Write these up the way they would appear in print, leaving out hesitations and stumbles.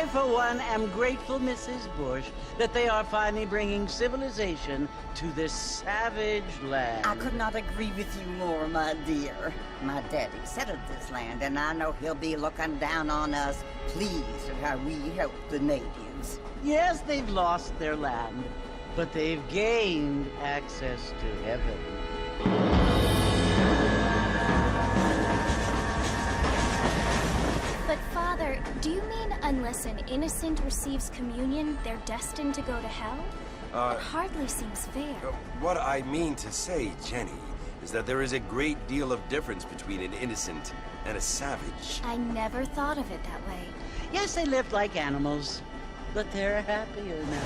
I, for one, am grateful, Mrs. Bush, that they are finally bringing civilization to this savage land. I could not agree with you more, my dear. My daddy settled this land, and I know he'll be looking down on us, pleased at how we help the natives. Yes, they've lost their land, but they've gained access to heaven. But Father, do you mean unless an innocent receives communion, they're destined to go to hell? It hardly seems fair. What I mean to say, Jenny, is that there is a great deal of difference between an innocent and a savage. I never thought of it that way. Yes, they lived like animals, but they're happier now.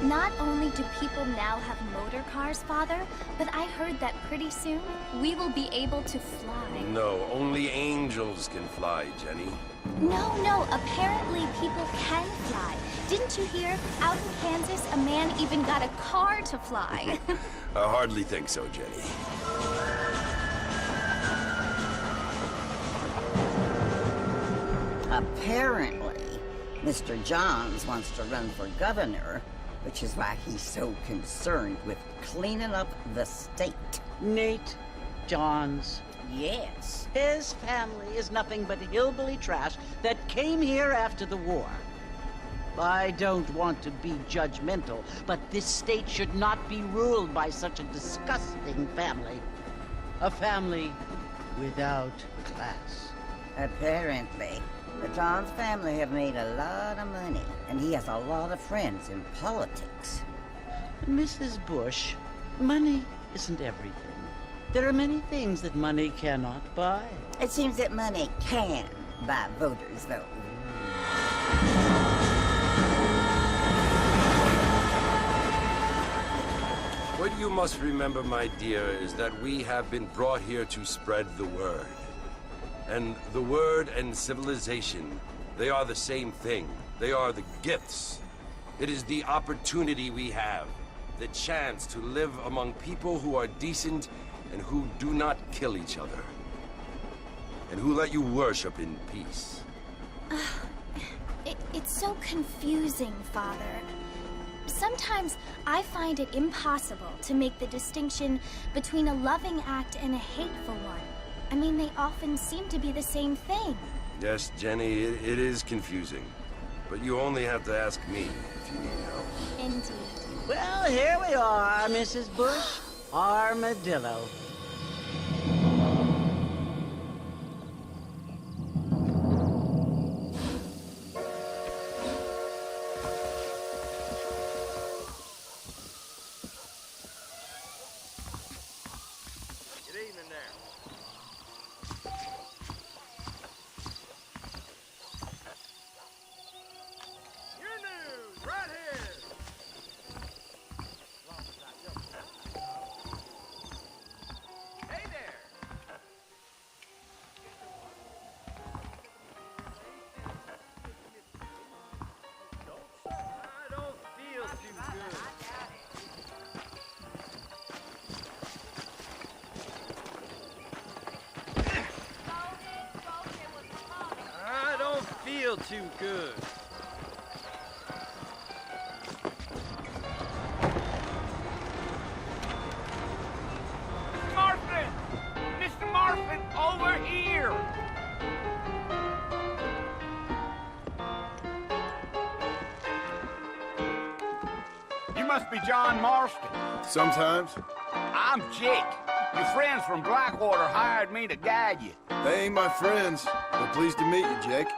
Not only do people now have motor cars, Father, but I heard that pretty soon we will be able to fly. No, only angels can fly, Jenny. No, apparently people can fly. Didn't you hear? Out in Kansas, a man even got a car to fly. I hardly think so, Jenny. Apparently, Mr. Johns wants to run for governor, which is why he's so concerned with cleaning up the state. Nate Johns. Yes. His family is nothing but hillbilly trash that came here after the war. I don't want to be judgmental, but this state should not be ruled by such a disgusting family. A family without class. Apparently. The Johns family have made a lot of money, and he has a lot of friends in politics. Mrs. Bush, money isn't everything. There are many things that money cannot buy. It seems that money can buy voters, though. What you must remember, my dear, is that we have been brought here to spread the word. And the word and civilization, they are the same thing. They are the gifts. It is the opportunity we have, the chance to live among people who are decent and who do not kill each other. And who let you worship in peace. It's so confusing, Father. Sometimes I find it impossible to make the distinction between a loving act and a hateful one. I mean, they often seem to be the same thing. Yes, Jenny, it is confusing. But you only have to ask me if you need help. Indeed. Well, here we are, Mrs. Bush. Armadillo. Too good. Martha! Mr. Martha, over here! You must be John Marston. Sometimes. I'm Jake. Your friends from Blackwater hired me to guide you. They ain't my friends, but pleased to meet you, Jake.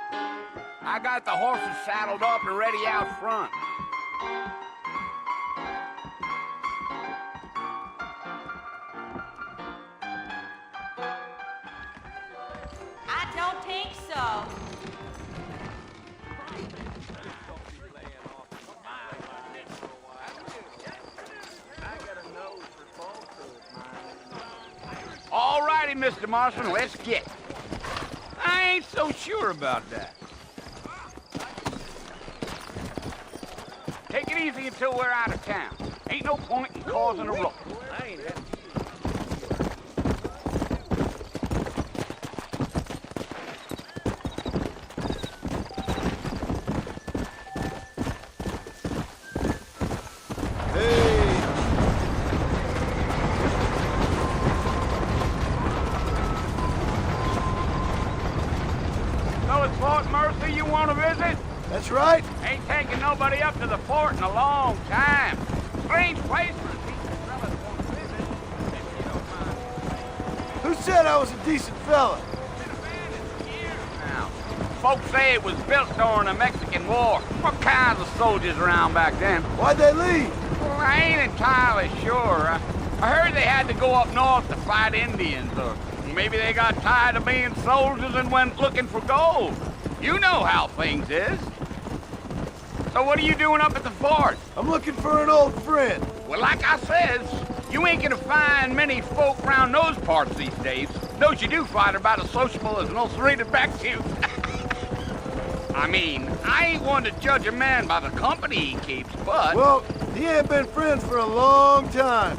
I got the horses saddled up and ready out front. I don't think so. All righty, Mr. Marston, let's get. I ain't so sure about that. Take it easy until we're out of town. Ain't no point in causing a ruckus. I ain't had So it's Fort Mercy you want to visit? That's right. Ain't taking nobody up to the fort in a long time. Strange place for a decent fella to want to visit, if you don't mind. Who said I was a decent fella? Been abandoned for years now. Folks say it was built during the Mexican War. What kinds of soldiers around back then? Why'd they leave? Well, I ain't entirely sure. I heard they had to go up north to fight Indians, or maybe they got tired of being soldiers and went looking for gold. You know how things is. So what are you doing up at the fort? I'm looking for an old friend. Well, like I says, you ain't gonna find many folk around those parts these days. Those you do find are about as sociable as an ulcerated back tooth. I mean, I ain't one to judge a man by the company he keeps, but... Well, he ain't been friends for a long time.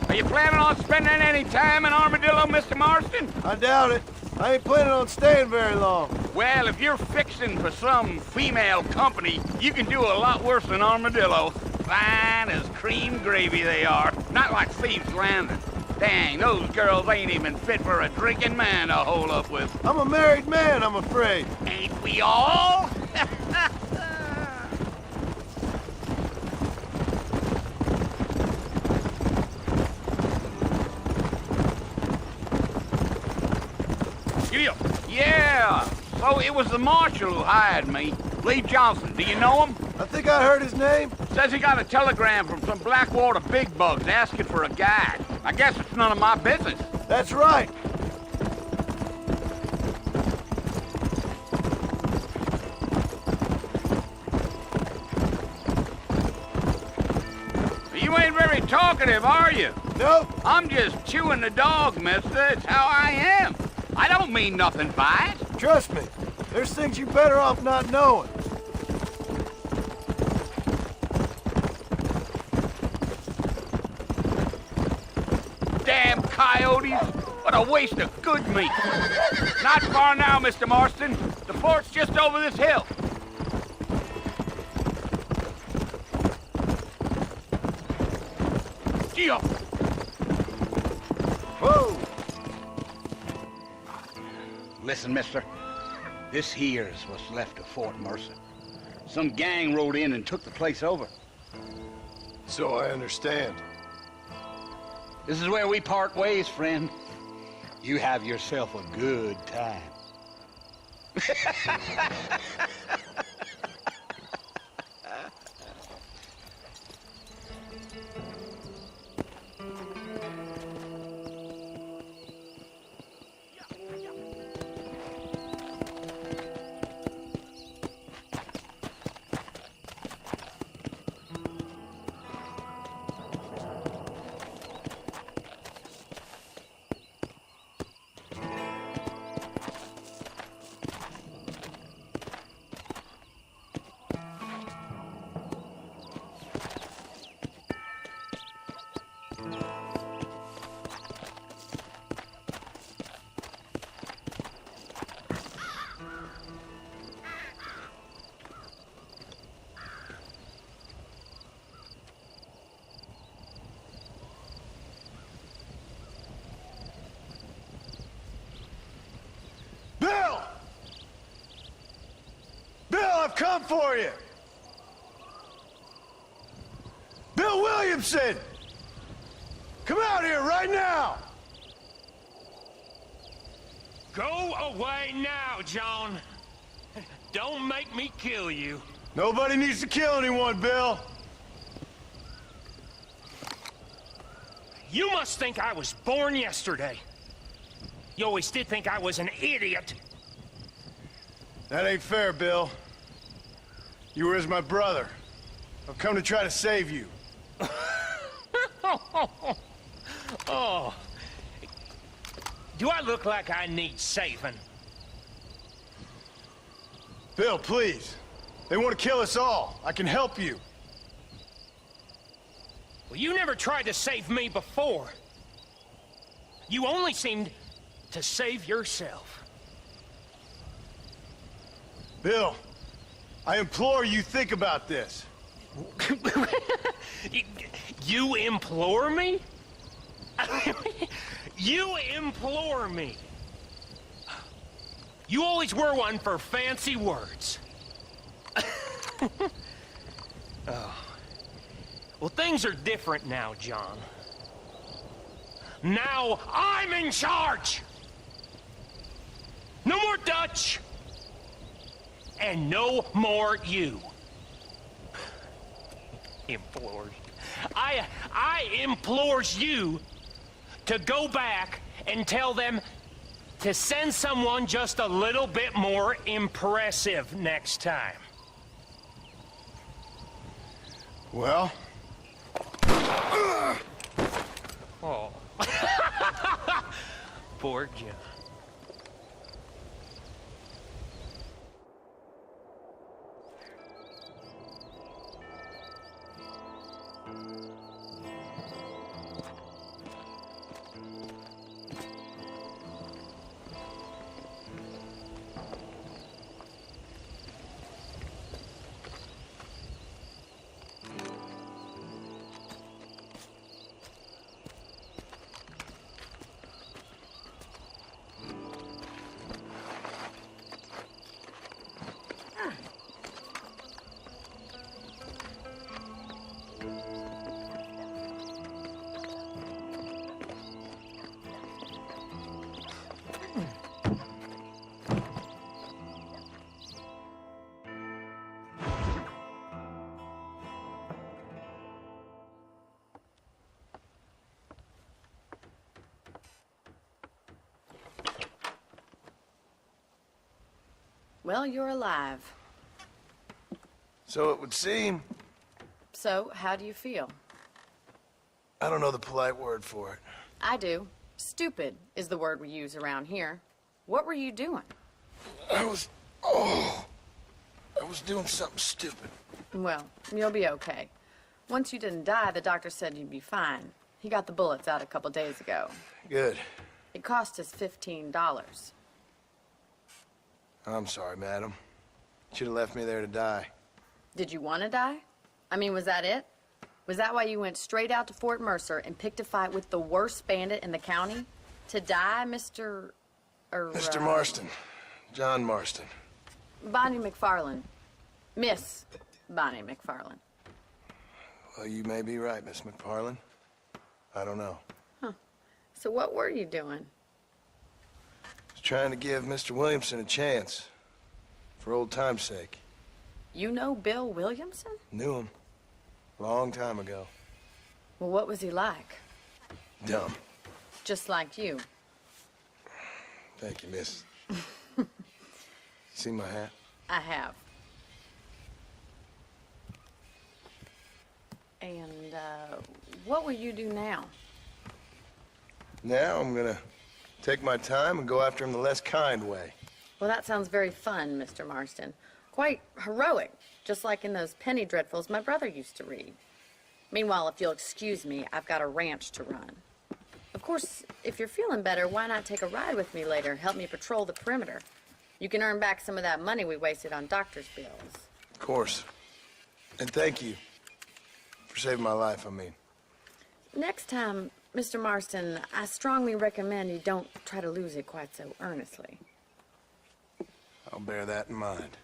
Are you planning on spending any time in Armadillo, Mr. Marston? I doubt it. I ain't planning on staying very long. Well, if you're fixing for some female company, you can do a lot worse than Armadillo. Fine as cream gravy they are. Not like Thieves' Landing. Dang, those girls ain't even fit for a drinking man to hole up with. I'm a married man, I'm afraid. Ain't we all? Yeah, so it was the marshal who hired me. Lee Johnson, do you know him? I think I heard his name. Says he got a telegram from some Blackwater big bugs asking for a guide. I guess it's none of my business. That's right. You ain't very talkative, are you? Nope. I'm just chewing the dog, mister. It's how I am. I don't mean nothing by it. Trust me. There's things you're better off not knowing. Damn coyotes. What a waste of good meat. Not far now, Mr. Marston. The fort's just over this hill. Gee up. Whoa! Listen, mister. This here's what's left of Fort Mercy. Some gang rode in and took the place over. So I understand. This is where we part ways, friend. You have yourself a good time. Bill! Bill, I've come for you! Bill Williamson! Come out here right now! Go away now, John. Don't make me kill you. Nobody needs to kill anyone, Bill. You must think I was born yesterday. You always did think I was an idiot. That ain't fair, Bill. You were as my brother. I've come to try to save you. Oh. Do I look like I need saving? Bill, please. They want to kill us all. I can help you. Well, you never tried to save me before. You only seemed to save yourself. Bill, I implore you think about this. You implore me? You implore me. You always were one for fancy words. Oh. Well, things are different now, John. Now I'm in charge! No more Dutch! And no more you. Implores. I implores you to go back and tell them to send someone just a little bit more impressive next time. Well? Oh. Poor John. Well, you're alive. So it would seem. So, how do you feel? I don't know the polite word for it. I do. Stupid is the word we use around here. What were you doing? I was doing something stupid. Well, you'll be okay. Once you didn't die, the doctor said you'd be fine. He got the bullets out a couple days ago. Good. It cost us $15. I'm sorry, madam. Should have left me there to die. Did you want to die? I mean, was that it? Was that why you went straight out to Fort Mercer and picked a fight with the worst bandit in the county? To die, Mr. Mr. Marston. John Marston. Bonnie McFarlane. Miss Bonnie McFarlane. Well, you may be right, Miss McFarlane. I don't know. Huh. So what were you doing? I was trying to give Mr. Williamson a chance. For old time's sake. You know Bill Williamson? Knew him. Long time ago. Well, what was he like? Dumb. Just like you. Thank you, miss. You see my hat? I have. And, what will you do now? Now I'm gonna take my time and go after him the less kind way. Well, that sounds very fun, Mr. Marston. Quite heroic, just like in those penny dreadfuls my brother used to read. Meanwhile, if you'll excuse me, I've got a ranch to run. Of course, if you're feeling better, why not take a ride with me later? Help me patrol the perimeter. You can earn back some of that money we wasted on doctor's bills. Of course. And thank you for saving my life, I mean. Next time, Mr. Marston, I strongly recommend you don't try to lose it quite so earnestly. I'll bear that in mind.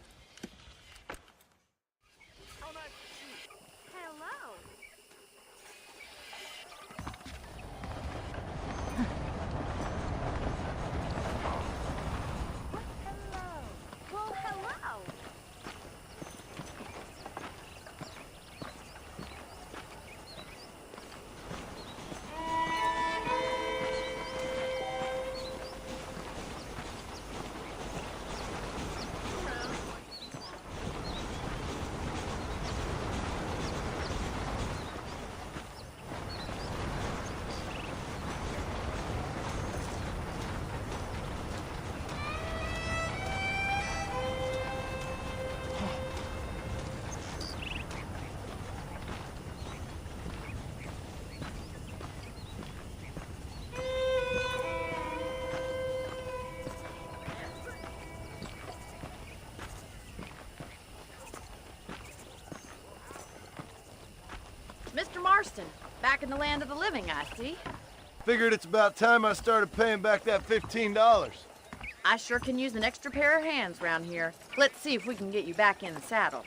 Mr. Marston. Back in the land of the living, I see. Figured it's about time I started paying back that $15. I sure can use an extra pair of hands round here. Let's see if we can get you back in the saddle.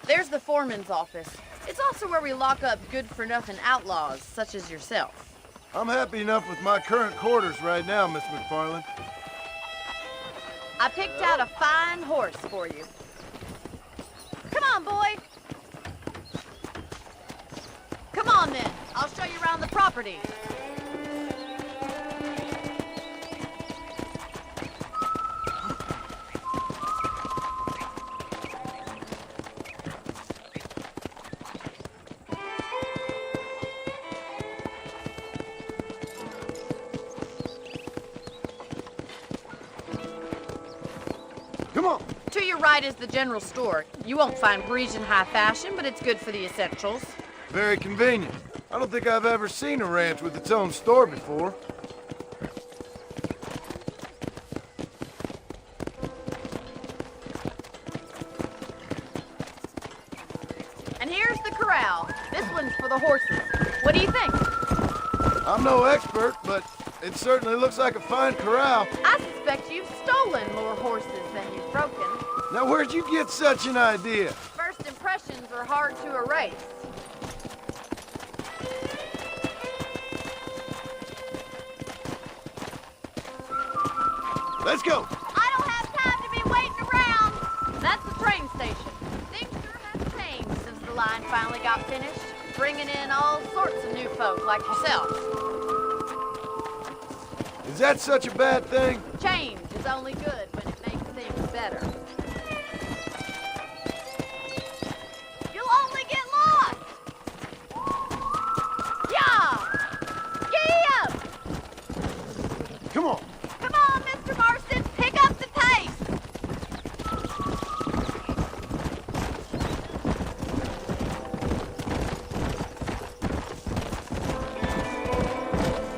There's the foreman's office. It's also where we lock up good-for-nothing outlaws, such as yourself. I'm happy enough with my current quarters right now, Miss McFarland. I picked out a fine horse for you. Come on, boy. Come on, then. I'll show you around the property. Come on. To your right is the general store. You won't find Parisian high fashion, but it's good for the essentials. Very convenient. I don't think I've ever seen a ranch with its own store before. And here's the corral. This one's for the horses. What do you think? I'm no expert, but it certainly looks like a fine corral. I suspect you've stolen more horses than you've broken. Now, where'd you get such an idea? First impressions are hard to erase. Let's go. I don't have time to be waiting around. That's the train station. Things sure have changed since the line finally got finished, bringing in all sorts of new folk like yourself. Is that such a bad thing? Change is only good when it makes things better. You'll only get lost! Yeah! Giddy up! Come on. Come on, Mr. Marston, pick up the pace!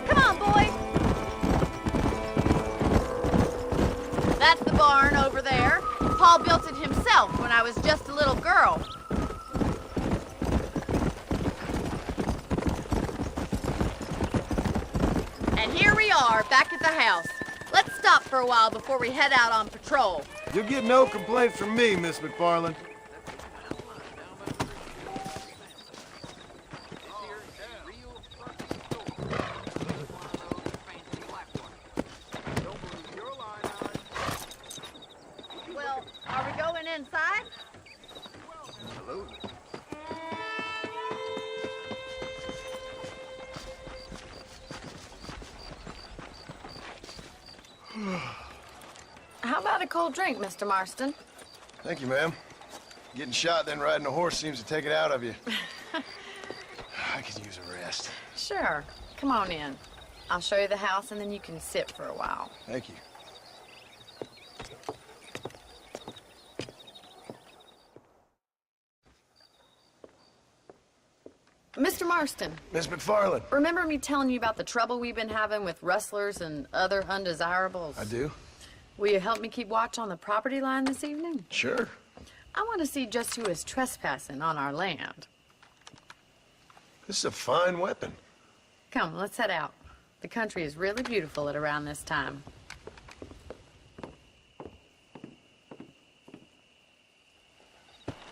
Come on, boy! That's the barn over there. Paul built it himself when I was just a little girl. And here we are, back at the house. Let's stop for a while before we head out on patrol. You'll get no complaints from me, Miss McFarland. Well, are we going inside? How about a cold drink, Mr. Marston? Thank you, ma'am. Getting shot, then riding a horse seems to take it out of you. I could use a rest. Sure. Come on in. I'll show you the house, and then you can sit for a while. Thank you. Mr. Marston, Miss McFarland. remember me telling you about the trouble we've been having with rustlers and other undesirables? I do. Will you help me keep watch on the property line this evening? Sure. I want to see just who is trespassing on our land. This is a fine weapon. Come, let's head out. The country is really beautiful at around this time.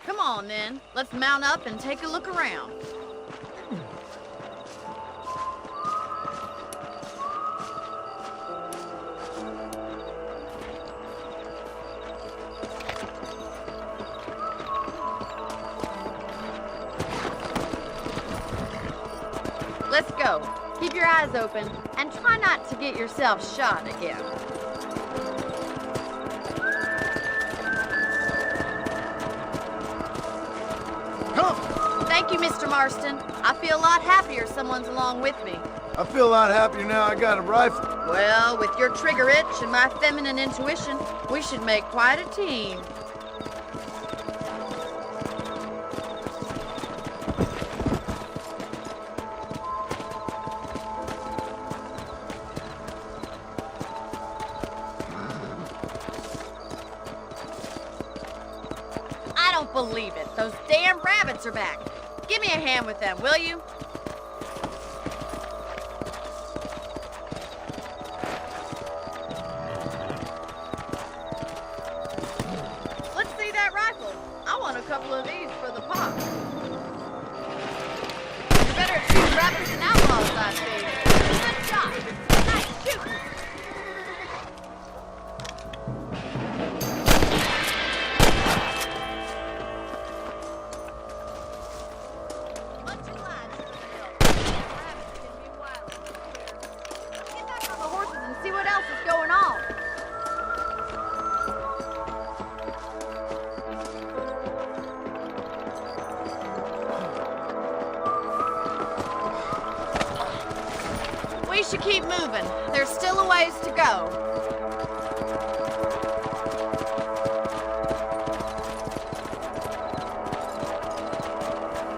Come on, then. Let's mount up and take a look around. Let's go. Keep your eyes open and try not to get yourself shot again. Come! Thank you, Mr. Marston. I feel a lot happier someone's along with me. I feel a lot happier now I got a rifle. Well, with your trigger itch and my feminine intuition, we should make quite a team. believe it. Those damn rabbits are back. Give me a hand with them, will you? Let's see that rifle. I want a couple of these for the pop. You're better at shooting rabbits than outlaws, I see. Good shot. Nice shooting. We should keep moving. There's still a ways to go.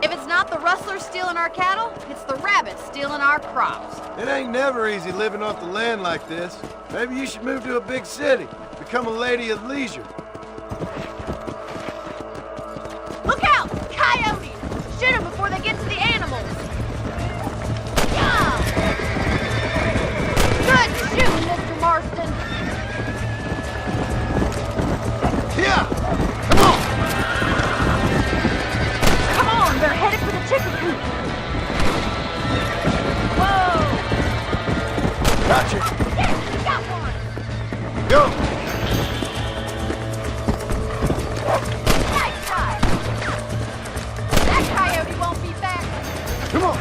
If it's not the rustlers stealing our cattle, it's the rabbits stealing our crops. It ain't never easy living off the land like this. Maybe you should move to a big city. Become a lady of leisure. Look out! Coyotes! Shoot them before they get to the animals. Yeah! Good shooting, Mr. Marston. Yeah! Come on! Come on, they're headed for the chicken coop. Whoa! Gotcha! Yes, we got one! Go! Nice shot! That coyote won't be back. Come on!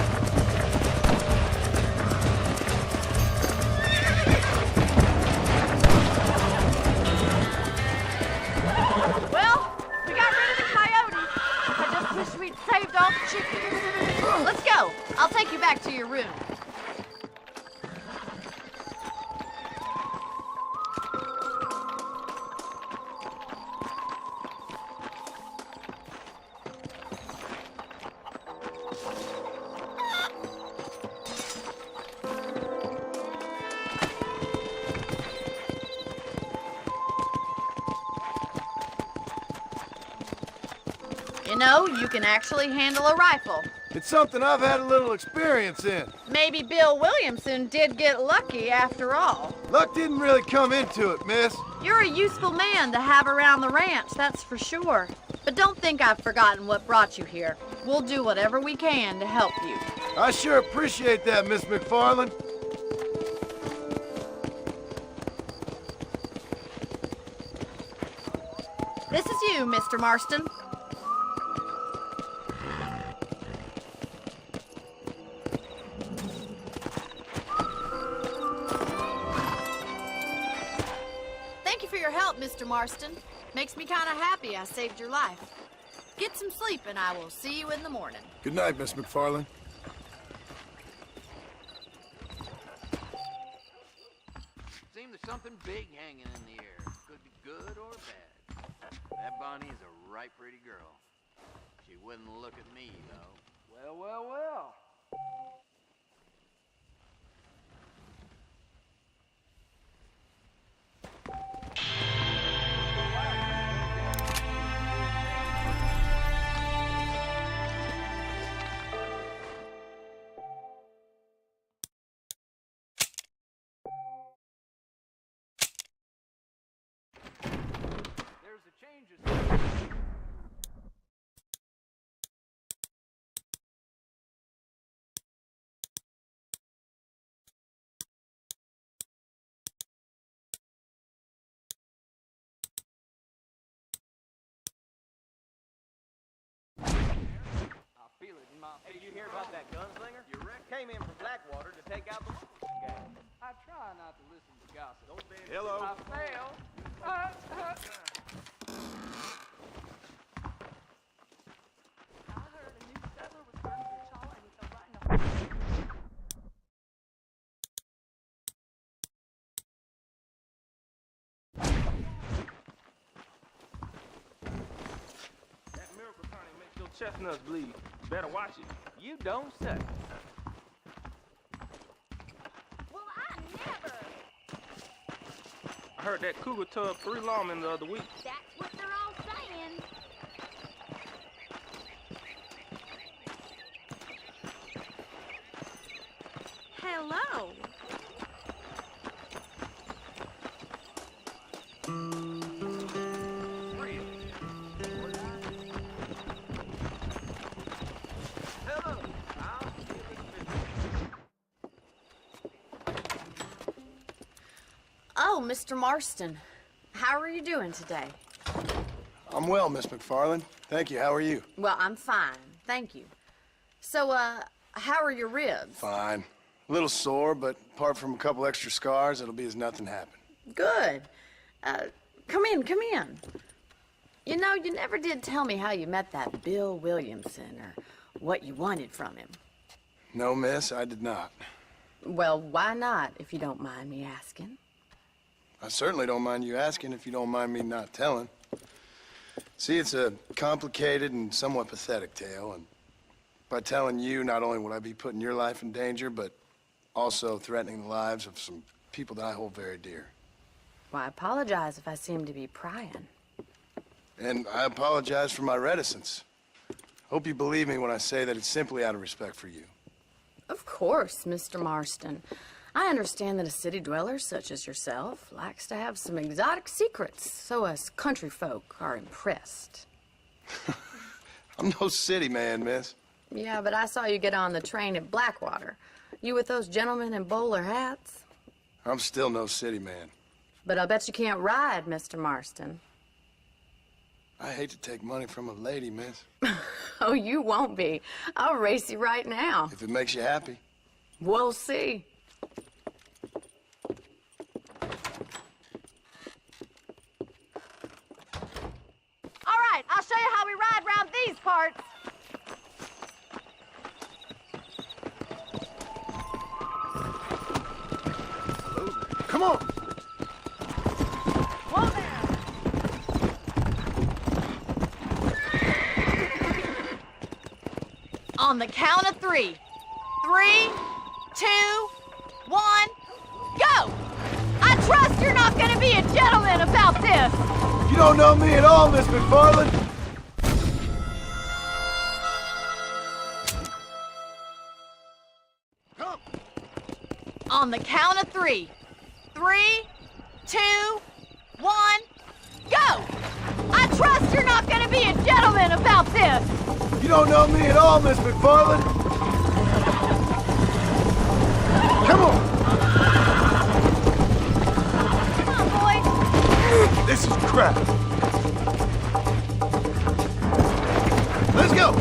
Well, we got rid of the coyote. I just wish we'd saved all the chickens. Let's go. I'll take you back to your room. You know, you can actually handle a rifle. It's something I've had a little experience in. Maybe Bill Williamson did get lucky after all. Luck didn't really come into it, miss. You're a useful man to have around the ranch, that's for sure. But don't think I've forgotten what brought you here. We'll do whatever we can to help you. I sure appreciate that, Miss McFarland. This is you, Mr. Marston. Thank you for your help, Mr. Marston. Makes me kind of happy I saved your life. Get some sleep and I will see you in the morning. Good night, Miss McFarland. Seems there's something big hanging in the air. Could be good or bad. That Bonnie is a right pretty girl. She wouldn't look at me, though. Well, well, well. There's a change. Feel it in my... Hey, did you hear about that gunslinger? You reckon? Came in from Blackwater to take out the gang. I try not to listen to gossip. Don't be... Hello. I failed. I heard a new settler was burning their child and he fell right in the... That miracle tonic makes your chestnuts bleed. Better watch it. You don't say. Well, I never. I heard that cougar tugged 3 lawmen the other week. That's what they're all saying. hello. Oh, Mr. Marston. How are you doing today? I'm well, Miss McFarland. Thank you. How are you? Well, I'm fine. Thank you. So, how are your ribs? Fine. A little sore, but apart from a couple extra scars, it'll be as nothing happened. Good. Come in, come in. You know, you never did tell me how you met that Bill Williamson or what you wanted from him. No, miss, I did not. Well, why not, if you don't mind me asking? I certainly don't mind you asking if you don't mind me not telling. See, it's a complicated and somewhat pathetic tale, and by telling you, not only would I be putting your life in danger, but also threatening the lives of some people that I hold very dear. Well, I apologize if I seem to be prying. And I apologize for my reticence. Hope you believe me when I say that it's simply out of respect for you. Of course, Mr. Marston. I understand that a city dweller such as yourself likes to have some exotic secrets, so us country folk are impressed. I'm no city man, miss. Yeah, but I saw you get on the train at Blackwater. You with those gentlemen in bowler hats? I'm still no city man. But I'll bet you can't ride, Mr. Marston. I hate to take money from a lady, miss. Oh, you won't be. I'll race you right now. If it makes you happy. We'll see. All right, I'll show you how we ride around these parts. Come on! Whoa there! On the count of 3. 3, 2, 1, go! I trust you're not gonna be a gentleman about this! You don't know me at all, Miss McFarland. Come! On the count of 3. 3, 2, 1, go! I trust you're not gonna be a gentleman about this! You don't know me at all, Miss McFarland. Come on! Come on, boys! This is crap. Let's go!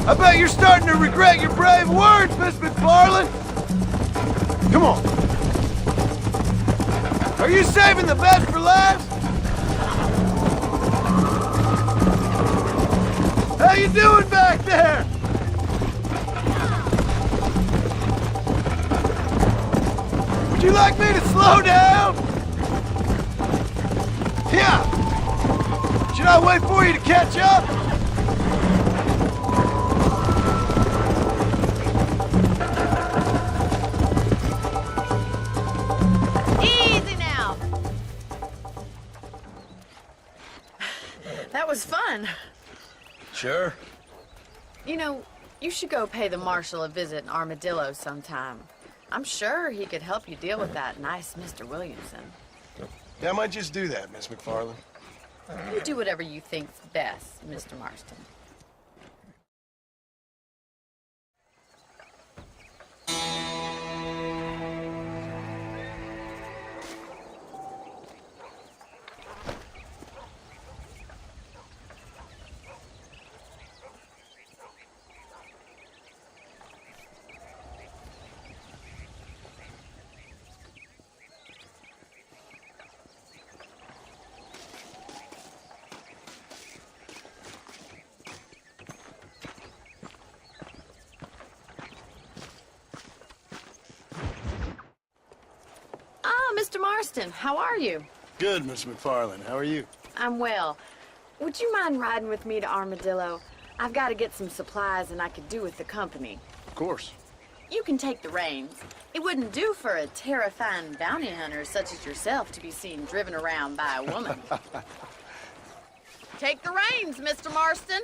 I bet you're starting to regret your brave words, Miss McFarland. Come on. Are you saving the best for last? How you doing back there? you like me to slow down? Yeah. Should I wait for you to catch up? Easy now. That was fun. Sure. You know, you should go pay the marshal a visit in Armadillo sometime. I'm sure he could help you deal with that nice Mr. Williamson. Yeah, I might just do that, Miss McFarland. You do whatever you think's best, Mr. Marston. Mr. Marston, how are you? Good, Miss McFarland. How are you? I'm well. Would you mind riding with me to Armadillo? I've got to get some supplies and I could do with the company. Of course. You can take the reins. It wouldn't do for a terrifying bounty hunter such as yourself to be seen driven around by a woman. Take the reins, Mr. Marston.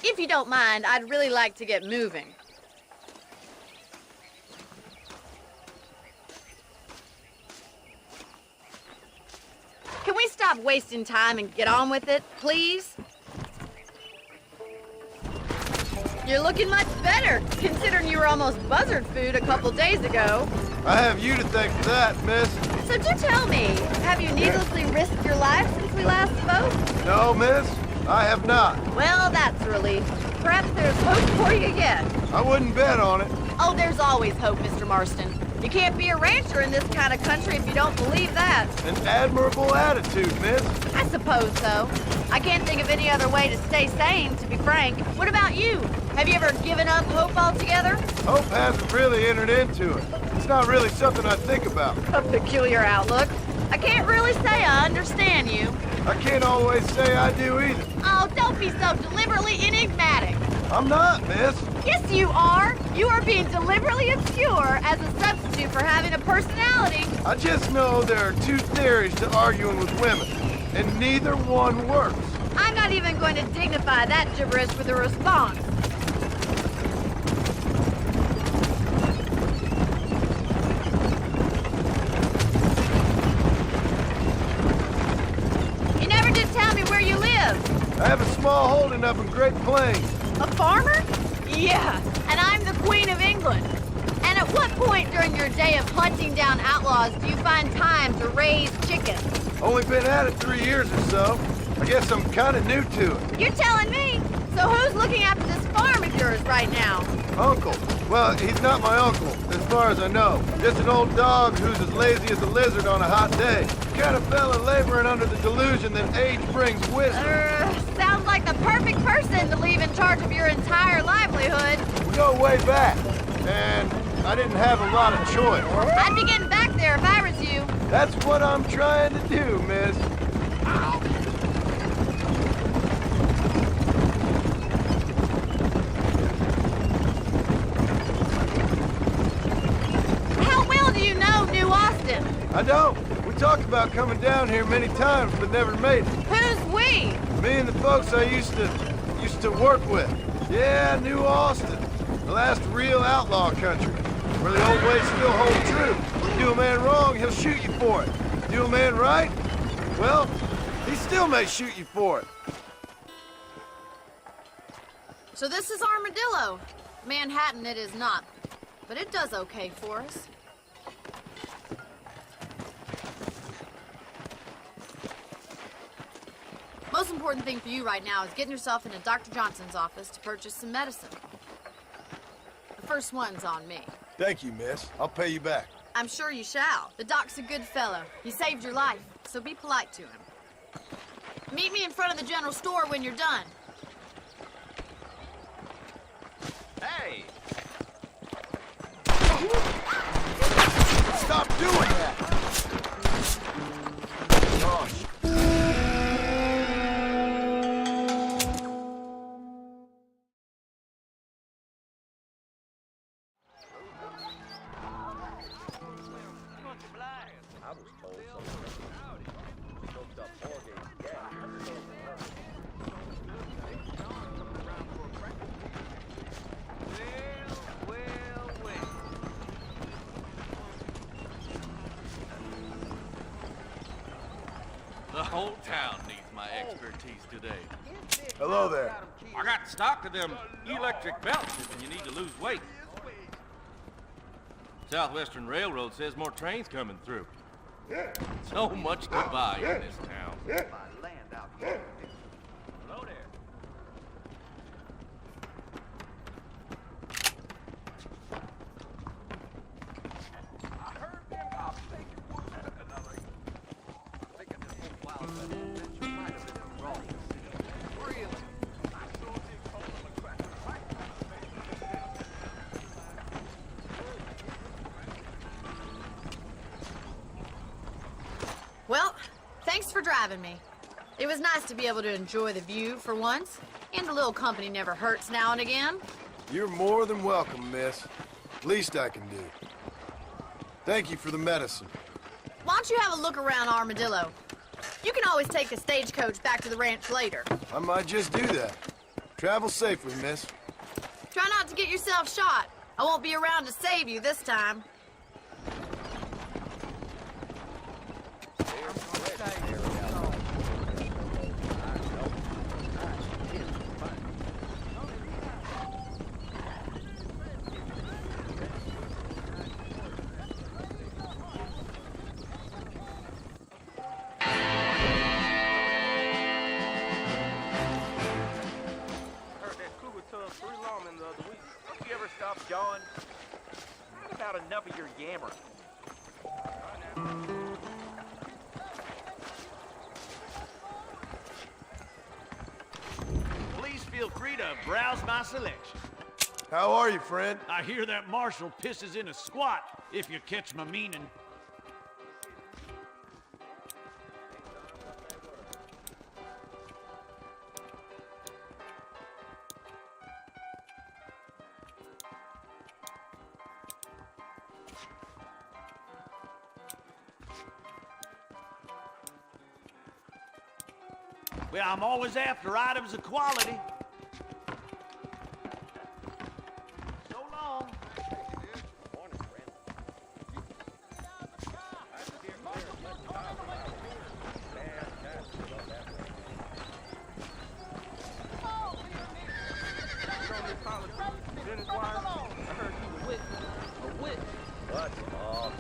If you don't mind, I'd really like to get moving. Can we stop wasting time and get on with it, please? You're looking much better, considering you were almost buzzard food a couple days ago. I have you to thank for that, miss. So do tell me, have you needlessly risked your life since we last spoke? No, miss, I have not. Well, that's a relief. Perhaps there's hope for you yet. I wouldn't bet on it. Oh, there's always hope, Mr. Marston. You can't be a rancher in this kind of country if you don't believe that. An admirable attitude, miss. I suppose so. I can't think of any other way to stay sane, to be frank. What about you? Have you ever given up hope altogether? Hope hasn't really entered into it. It's not really something I think about. A peculiar outlook. I can't really say I understand you. I can't always say I do either. Oh, don't be so deliberately enigmatic. I'm not, miss. Yes, you are. You are being deliberately obscure as a substitute for having a personality. I just know there are two theories to arguing with women, and neither one works. I'm not even going to dignify that gibberish with a response. You never did tell me where you live. I have a small holding up in Great Plains. A farmer? Yeah, and I'm the Queen of England. And at what point during your day of hunting down outlaws do you find time to raise chickens? Only been at it 3 years or so. I guess I'm kind of new to it. You're telling me? So who's looking after this farm of yours right now? Uncle. Well, he's not my uncle, as far as I know. Just an old dog who's as lazy as a lizard on a hot day. The kind of fella laboring under the delusion that age brings wisdom. Sounds like the perfect person to leave in charge of your entire livelihood. We go way back, and I didn't have a lot of choice. I'd be getting back there if I was you. That's what I'm trying to do, miss. I don't. We talked about coming down here many times, but never made it. Who's we? Me and the folks I used to work with. Yeah, New Austin. The last real outlaw country, where the old ways still hold true. Do a man wrong, he'll shoot you for it. Do a man right, well, he still may shoot you for it. So this is Armadillo. Manhattan it is not, but it does okay for us. Most important thing for you right now is getting yourself into Dr. Johnson's office to purchase some medicine. The first one's on me. Thank you, miss. I'll pay you back. I'm sure you shall. The doc's a good fellow. He saved your life, so be polite to him. Meet me in front of the general store when you're done. Hey! Stop doing that! Gosh. The whole town needs my expertise today. Hello there. I got stock of them electric belts if you need to lose weight. Southwestern Railroad says more trains coming through. So much to buy in this town. Hello there. I heard them cops think it was another. Thinking this whole wild adventure might have been wrong. Really? I sure did call them a cracker. Well, thanks for driving me. It was nice to be able to enjoy the view for once, and a little company never hurts now and again. You're more than welcome, miss. Least I can do. Thank you for the medicine. Why don't you have a look around Armadillo? You can always take the stagecoach back to the ranch later. I might just do that. Travel safely, miss. Try not to get yourself shot. I won't be around to save you this time. John, I've about enough of your yammering. Please feel free to browse my selection. How are you, friend? I hear that marshal pisses in a squat, if you catch my meaning. Well, I'm always after items of quality. So long. Morning, friend. I heard you were a wit. What's all?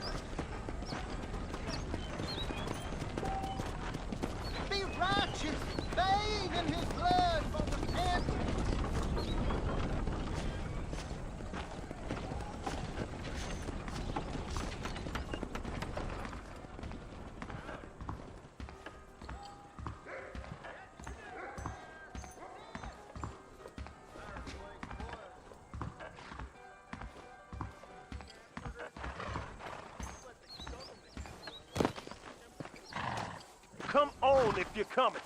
Be righteous, bathe in his blood for repentance. Come on if you're coming.